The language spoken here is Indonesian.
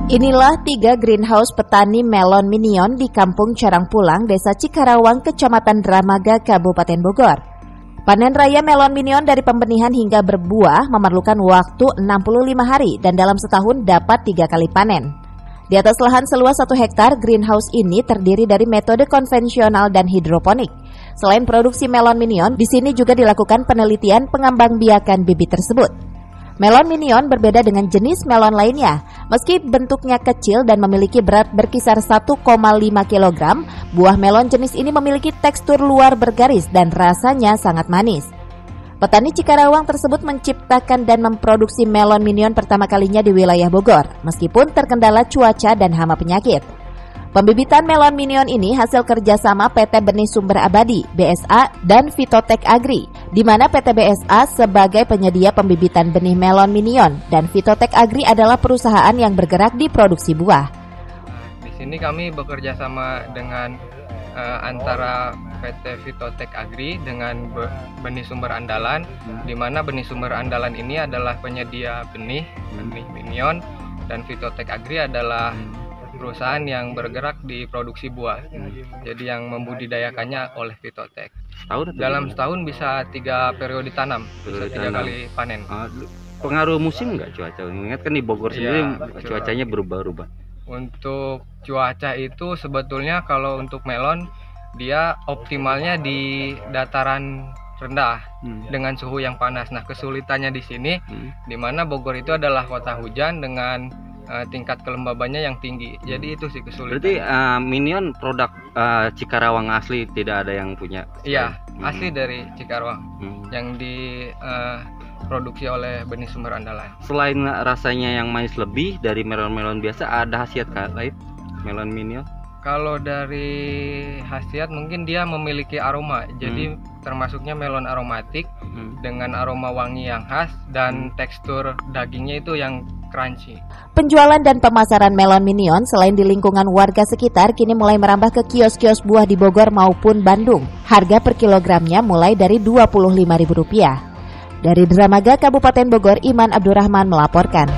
Inilah 3 greenhouse petani melon minion di Kampung Carangpulang, Desa Cikarawang, Kecamatan Dramaga, Kabupaten Bogor. Panen raya melon minion dari pembenihan hingga berbuah memerlukan waktu 65 hari dan dalam setahun dapat 3 kali panen. Di atas lahan seluas 1 hektar, greenhouse ini terdiri dari metode konvensional dan hidroponik. Selain produksi melon minion, di sini juga dilakukan penelitian pengembangbiakan bibit tersebut. Melon minion berbeda dengan jenis melon lainnya. Meski bentuknya kecil dan memiliki berat berkisar 1,5 kg, buah melon jenis ini memiliki tekstur luar bergaris dan rasanya sangat manis. Petani Cikarawang tersebut menciptakan dan memproduksi melon minion pertama kalinya di wilayah Bogor, meskipun terkendala cuaca dan hama penyakit. Pembibitan melon minion ini hasil kerjasama PT Benih Sumber Abadi, BSA, dan Fitotek Agri, di mana PT BSA sebagai penyedia pembibitan benih melon minion dan Fitotek Agri adalah perusahaan yang bergerak di produksi buah. Di sini kami bekerja sama dengan antara PT Fitotek Agri dengan Benih Sumber Andalan, di mana Benih Sumber Andalan ini adalah penyedia benih minion dan Fitotek Agri adalah perusahaan yang bergerak di produksi buah. Jadi yang membudidayakannya oleh Fitotek. Dalam setahun bisa 3 periode tanam, bisa 3 kali panen. Pengaruh musim nggak cuaca? Ingat kan di Bogor sendiri cuacanya berubah-ubah. Untuk cuaca itu sebetulnya kalau untuk melon dia optimalnya di dataran rendah dengan suhu yang panas. Nah, kesulitannya di sini di mana Bogor itu adalah kota hujan dengan tingkat kelembabannya yang tinggi. Jadi itu sih kesulitan. Berarti minion produk Cikarawang asli, tidak ada yang punya? Iya, asli dari Cikarawang yang diproduksi oleh Benih Sumber Andalan. Selain rasanya yang manis lebih dari melon-melon biasa, ada khasiat lain melon minion? Kalau dari khasiat mungkin dia memiliki aroma. Jadi termasuknya melon aromatik dengan aroma wangi yang khas dan tekstur dagingnya itu yang crunchy. Penjualan dan pemasaran melon minion selain di lingkungan warga sekitar kini mulai merambah ke kios-kios buah di Bogor maupun Bandung. Harga per kilogramnya mulai dari Rp25.000. Dari Dramaga, Kabupaten Bogor, Iman Abdurrahman melaporkan.